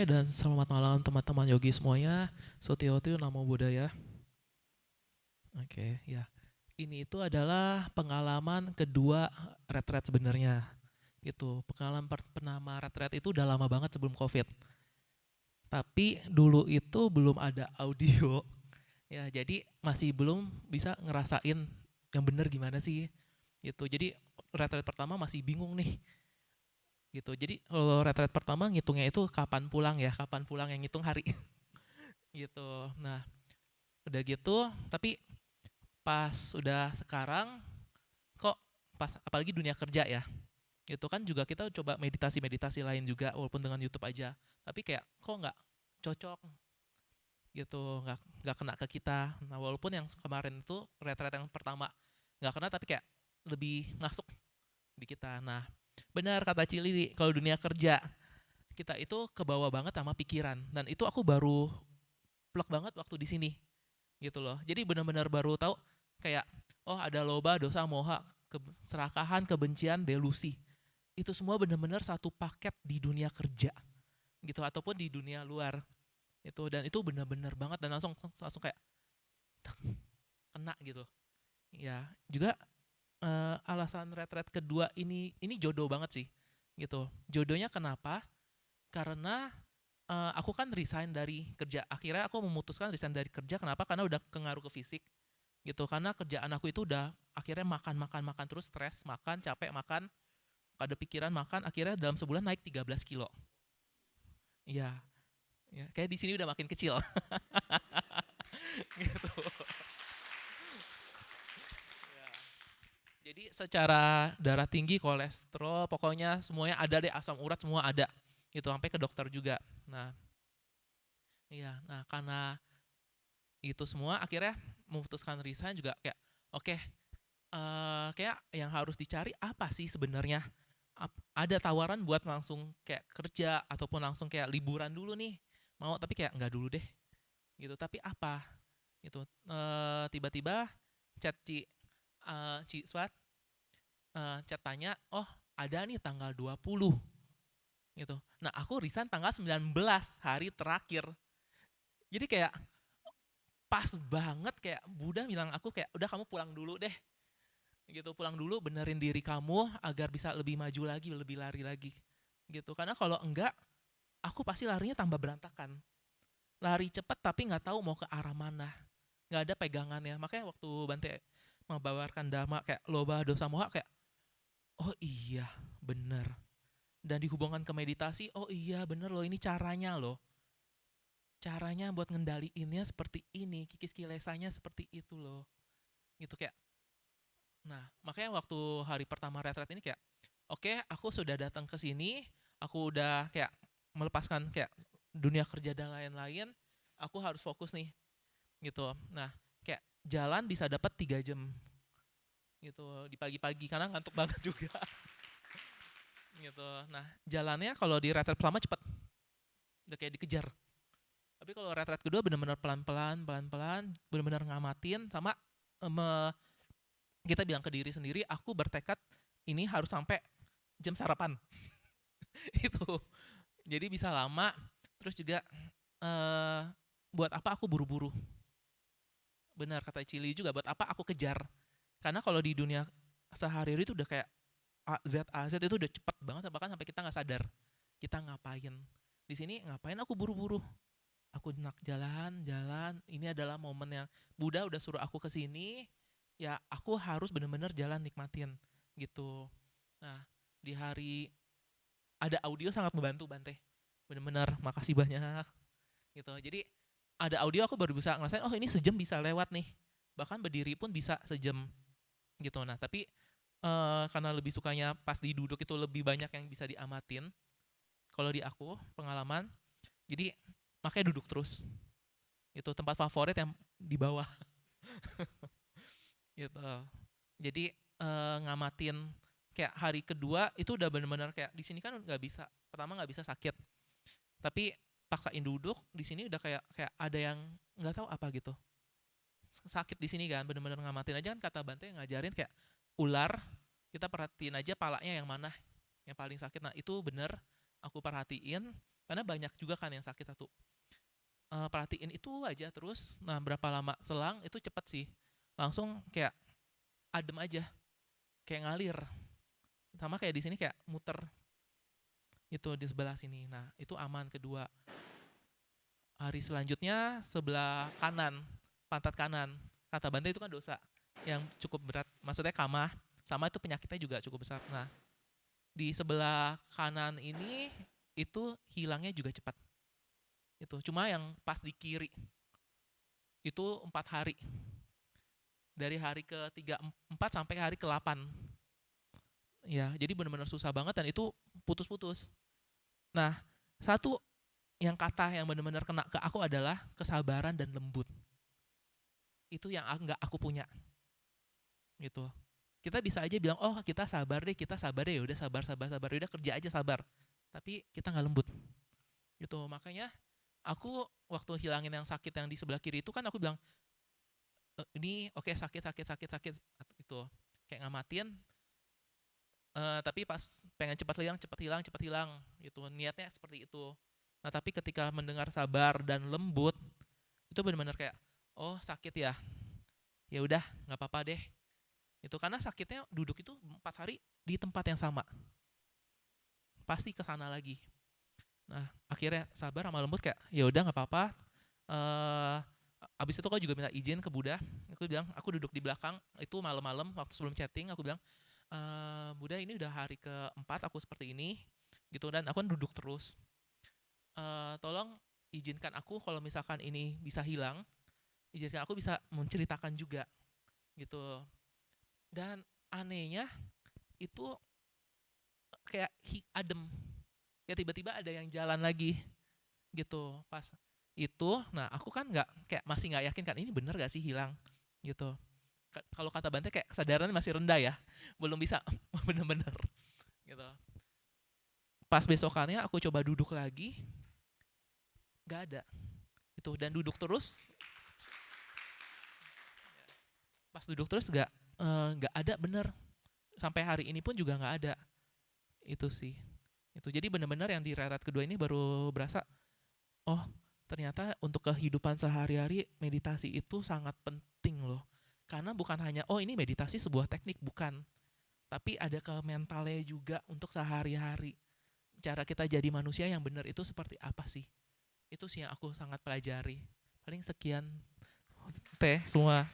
dan selamat malam teman-teman yogi semuanya. Sotiotiu Namo Buddhaya. Oke, ya. Ini itu adalah pengalaman kedua retret sebenarnya. Gitu. Pengalaman pertama retret itu udah lama banget sebelum Covid. Tapi dulu itu belum ada audio. Ya, jadi masih belum bisa ngerasain yang bener gimana sih. Gitu. Jadi retret pertama masih bingung nih. Gitu. Jadi kalau retret pertama ngitungnya itu kapan pulang ya, kapan pulang yang ngitung hari. Gitu. Nah, udah gitu, tapi pas udah sekarang kok pas apalagi dunia kerja ya. Itu kan juga kita coba meditasi-meditasi lain juga walaupun dengan YouTube aja. Tapi kayak kok nggak cocok gitu, nggak kena ke kita. Nah, walaupun yang kemarin itu retret yang pertama nggak kena tapi kayak lebih masuk di kita. Nah, benar kata Cili kalau dunia kerja kita itu kebawa banget sama pikiran dan itu aku baru plek banget waktu di sini gitu loh. Jadi benar-benar baru tahu kayak oh ada loba, dosa, moha, keserakahan, kebencian, delusi. Itu semua benar-benar satu paket di dunia kerja gitu ataupun di dunia luar. Itu dan itu benar-benar banget dan langsung langsung kayak kena gitu. Ya, juga alasan retret kedua ini jodoh banget sih. Gitu. Jodohnya kenapa? Karena aku kan resign dari kerja. Akhirnya aku memutuskan resign dari kerja. Kenapa? Karena udah pengaruh ke fisik gitu. Karena kerjaan aku itu udah akhirnya makan makan makan terus stres, makan capek makan, ada pikiran makan. Akhirnya dalam sebulan naik 13 kilo. Iya, ya, kayak di sini udah makin kecil. Gitu. Ya. Jadi secara darah tinggi, kolesterol, pokoknya semuanya ada deh, asam urat semua ada. Gitu sampai ke dokter juga. Nah, iya. Nah, karena itu semua akhirnya memutuskan resign juga kayak oke, kayak yang harus dicari apa sih sebenarnya? Ada tawaran buat langsung kayak kerja ataupun langsung kayak liburan dulu nih. Mau tapi kayak nggak dulu deh. Gitu. Tapi apa? Gitu. Tiba-tiba chat Ci Swat chat tanya, "Oh, ada nih tanggal 20." Gitu. Nah, aku resign tanggal 19 hari terakhir. Jadi kayak pas banget kayak Buddha bilang aku kayak udah kamu pulang dulu deh gitu, pulang dulu benerin diri kamu agar bisa lebih maju lagi, lebih lari lagi gitu. Karena kalau enggak aku pasti larinya tambah berantakan, lari cepet tapi nggak tahu mau ke arah mana, nggak ada pegangannya. Makanya waktu Bante membawarkan dhamma kayak loba dosa moha kayak oh iya bener, dan dihubungkan ke meditasi oh iya bener loh, ini caranya loh, caranya buat ngendaliinnya seperti ini, kikis kilesanya seperti itu loh gitu. Kayak nah, makanya waktu hari pertama retret ini kayak, oke, aku sudah datang ke sini, aku udah kayak melepaskan kayak dunia kerja dan lain-lain, aku harus fokus nih, gitu. Nah, kayak jalan bisa dapat 3 jam, gitu, di pagi-pagi karena ngantuk banget juga, gitu. Nah, jalannya kalau di retret pertama cepet, udah kayak dikejar. Tapi kalau retret kedua benar-benar pelan-pelan, pelan-pelan, benar-benar ngamatin sama kita bilang ke diri sendiri, aku bertekad ini harus sampai jam sarapan. Itu jadi bisa lama. Terus juga eh buat apa aku buru-buru, benar kata Cili juga, buat apa aku kejar, karena kalau di dunia sehari-hari itu udah kayak A Z A Z itu udah cepet banget bahkan sampai kita nggak sadar kita ngapain. Di sini ngapain aku buru-buru, aku nak jalan-jalan, ini adalah momen yang Buddha udah suruh aku ke sini, ya aku harus bener-bener jalan nikmatin gitu. Nah, di hari ada audio sangat membantu Bante, bener-bener makasih banyak gitu. Jadi ada audio aku baru bisa ngerasain oh ini sejam bisa lewat nih, bahkan berdiri pun bisa sejam gitu. Nah tapi karena lebih sukanya pas diduduk itu lebih banyak yang bisa diamatin kalau di aku pengalaman, jadi makanya duduk terus. Itu tempat favorit yang di bawah gitu. Jadi ngamatin kayak hari kedua itu udah bener-bener kayak di sini kan nggak bisa, pertama nggak bisa sakit, tapi paksain duduk di sini udah kayak kayak ada yang nggak tahu apa gitu sakit di sini kan, bener-bener ngamatin aja kan kata Bante ngajarin kayak ular, kita perhatiin aja palanya yang mana yang paling sakit. Nah itu bener aku perhatiin, Karena banyak juga kan yang sakit satu. Perhatiin itu aja terus. Nah berapa lama selang itu cepet sih. Langsung kayak adem aja, kayak ngalir. Sama kayak di sini kayak muter itu di sebelah sini. Nah itu aman kedua. Hari selanjutnya sebelah kanan, pantat kanan. Kata bantai itu kan dosa yang cukup berat. Maksudnya kamah, sama itu penyakitnya juga cukup besar. Nah di sebelah kanan ini itu hilangnya juga cepat. Itu cuma yang pas di kiri itu 4 hari. Dari hari ke 3 4 sampai hari ke 8. Ya, jadi benar-benar susah banget dan itu putus-putus. Nah, satu yang kata yang benar-benar kena ke aku adalah kesabaran dan lembut. Itu yang nggak aku punya. Gitu. Kita bisa aja bilang, oh kita sabar deh, udah sabar, udah kerja aja sabar. Tapi kita nggak lembut. Gitu. Makanya aku waktu hilangin yang sakit yang di sebelah kiri itu kan aku bilang, ini oke sakit itu kayak ngamatin. Tapi pas pengen cepat hilang gitu, niatnya seperti itu. Nah tapi ketika mendengar sabar dan lembut itu benar-benar kayak, oh sakit ya, ya udah nggak apa-apa deh. Itu karena sakitnya duduk itu 4 hari di tempat yang sama, pasti kesana lagi. Nah akhirnya sabar sama lembut kayak, ya udah nggak apa-apa. eh Abis itu aku juga minta izin ke Buddha. Aku bilang aku duduk di belakang itu malam-malam waktu sebelum chatting. Aku bilang, Buddha ini udah hari keempat aku seperti ini gitu, dan aku kan duduk terus. Tolong izinkan aku kalau misalkan ini bisa hilang, izinkan aku bisa menceritakan juga gitu. Dan anehnya itu kayak adem, ya tiba-tiba ada yang jalan lagi gitu pas itu. Nah aku kan nggak, kayak masih nggak yakin kan ini bener gak sih hilang gitu. Kalau kata Bante kayak kesadarannya masih rendah ya, belum bisa bener-bener gitu. Pas besokannya aku coba duduk lagi, nggak ada itu, dan duduk terus. Pas duduk terus nggak ada bener, sampai hari ini pun juga nggak ada. Itu sih itu, jadi bener-bener yang di rerat kedua ini baru berasa, oh ternyata untuk kehidupan sehari-hari meditasi itu sangat penting loh. Karena bukan hanya, oh ini meditasi sebuah teknik, bukan, tapi ada ke mentalnya juga untuk sehari-hari. Cara kita jadi manusia yang benar itu seperti apa sih? Itu sih yang aku sangat pelajari. Paling sekian teh semua.